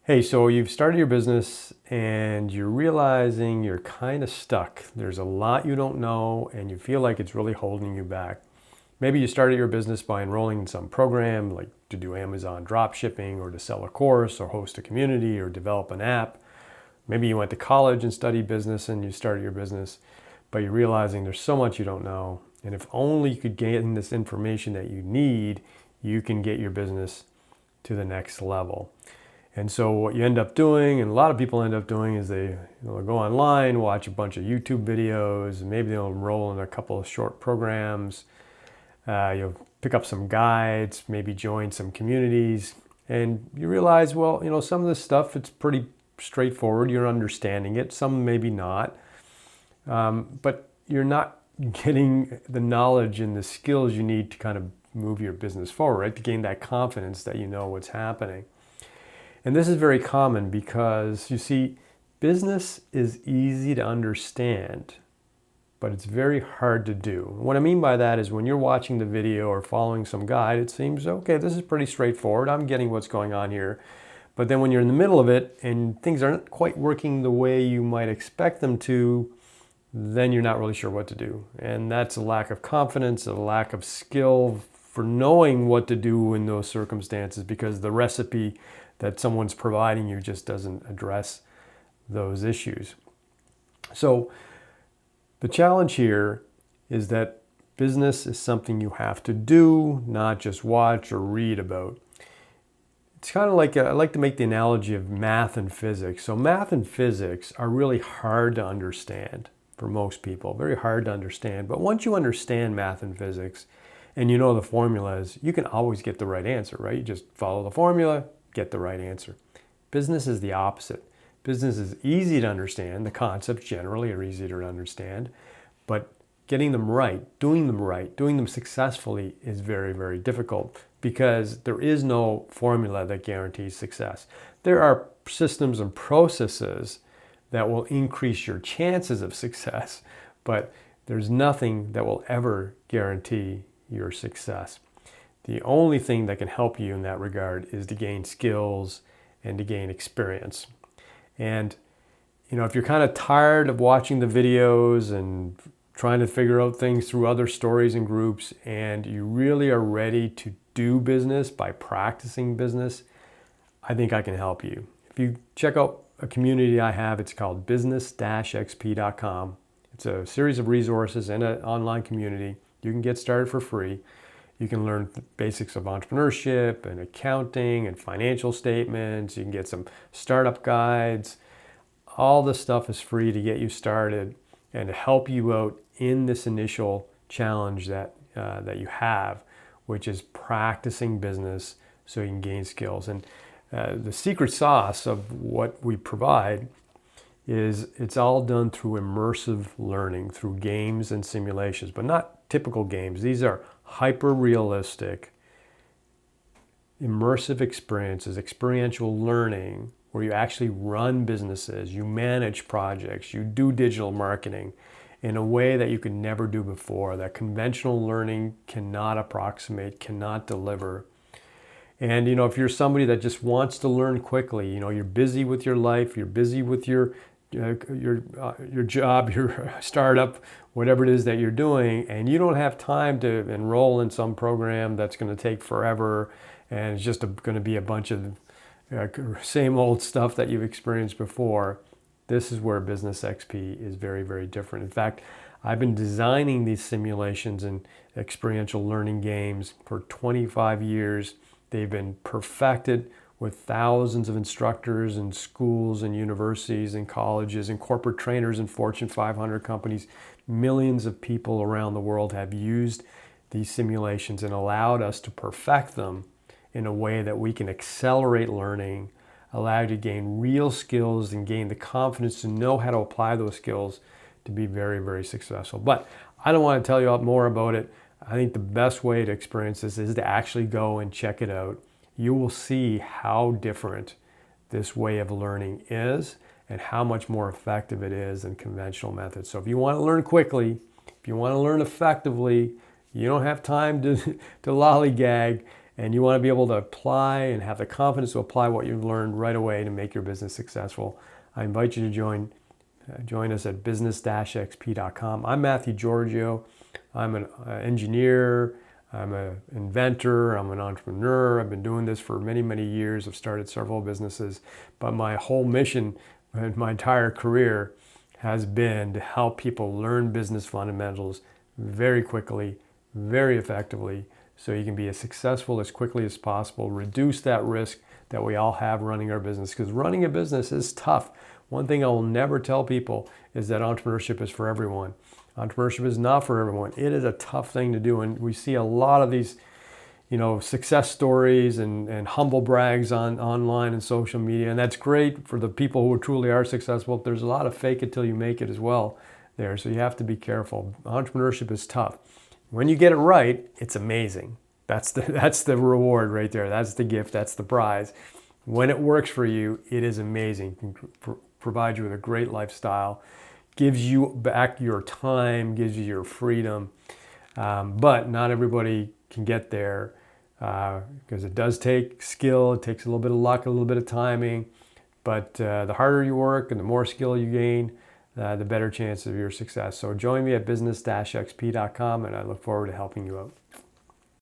Hey, so you've started your business and you're realizing you're kind of stuck. There's a lot you don't know and you feel like it's really holding you back. Maybe you started your business by enrolling in some program like to do Amazon drop shipping or to sell a course or host a community or develop an app. Maybe you went to college and studied business and you started your business, but you're realizing there's so much you don't know. And if only you could gain this information that you need, you can get your business to the next level. And so what you end up doing, and a lot of people end up doing, is they go online, watch a bunch of YouTube videos, and maybe they'll enroll in a couple of short programs. You'll pick up some guides, maybe join some communities, and you realize, well, some of this stuff, it's pretty straightforward. You're understanding it. Some maybe not. But you're not getting the knowledge and the skills you need to kind of move your business forward, right? To gain that confidence that you know what's happening. And this is very common because, you see, business is easy to understand, but it's very hard to do. What I mean by that is when you're watching the video or following some guide, it seems, okay, this is pretty straightforward. I'm getting what's going on here. But then when you're in the middle of it and things aren't quite working the way you might expect them to, then you're not really sure what to do. And that's a lack of confidence, a lack of skill for knowing what to do in those circumstances, because the recipe that someone's providing you just doesn't address those issues. So the challenge here is that business is something you have to do, not just watch or read about. It's kind of like, I like to make the analogy of math and physics. So math and physics are really hard to understand for most people, very hard to understand. But once you understand math and physics and you know the formulas, you can always get the right answer, right? You just follow the formula, get the right answer. Business is the opposite. Business is easy to understand. The concepts generally are easy to understand, but getting them right, doing them successfully is very, very difficult, because there is no formula that guarantees success. There are systems and processes that will increase your chances of success, but there's nothing that will ever guarantee your success. The only thing that can help you in that regard is to gain skills and to gain experience. And, if you're kind of tired of watching the videos and trying to figure out things through other stories and groups, and you really are ready to do business by practicing business, I think I can help you. If you check out a community I have, it's called businessXP.com. It's a series of resources and an online community. You can get started for free. You can learn the basics of entrepreneurship and accounting and financial statements. You can get some startup guides. All this stuff is free to get you started and to help you out in this initial challenge that you have, which is practicing business so you can gain skills. And the secret sauce of what we provide is it's all done through immersive learning, through games and simulations, but not typical games. These are hyper-realistic, immersive experiences, experiential learning, where you actually run businesses, you manage projects, you do digital marketing in a way that you could never do before, that conventional learning cannot approximate, cannot deliver. And if you're somebody that just wants to learn quickly, you're busy with your life, you're busy with your job, your startup, whatever it is that you're doing, and you don't have time to enroll in some program that's going to take forever, and it's just going to be a bunch of same old stuff that you've experienced before, this is where businessXP is very, very different. In fact, I've been designing these simulations and experiential learning games for 25 years. They've been perfected with thousands of instructors in schools and universities and colleges and corporate trainers in Fortune 500 companies. Millions of people around the world have used these simulations and allowed us to perfect them in a way that we can accelerate learning, allow you to gain real skills and gain the confidence to know how to apply those skills to be very, very successful. But I don't want to tell you more about it. I think the best way to experience this is to actually go and check it out. You will see how different this way of learning is and how much more effective it is than conventional methods. So if you want to learn quickly, if you want to learn effectively, you don't have time to lollygag and you want to be able to apply and have the confidence to apply what you've learned right away to make your business successful, I invite you to join us at business-xp.com. I'm Matthew Giorgio. I'm an engineer, I'm an inventor, I'm an entrepreneur. I've been doing this for many, many years. I've started several businesses, but my whole mission, my entire career, has been to help people learn business fundamentals very quickly, very effectively, so you can be as successful as quickly as possible, reduce that risk that we all have running our business, because running a business is tough. One thing I will never tell people is that entrepreneurship is for everyone. Entrepreneurship is not for everyone. It is a tough thing to do, and we see a lot of these success stories and humble brags online and social media, and that's great for the people who truly are successful. There's a lot of fake it till you make it as well there, so you have to be careful. Entrepreneurship is tough. When you get it right, it's amazing. That's the reward right there. That's the gift. That's the prize. When it works for you, it is amazing. It can provide you with a great lifestyle, gives you back your time, gives you your freedom, but not everybody can get there because it does take skill. It takes a little bit of luck, a little bit of timing, but the harder you work and the more skill you gain, the better chance of your success. So join me at business-xp.com, and I look forward to helping you out.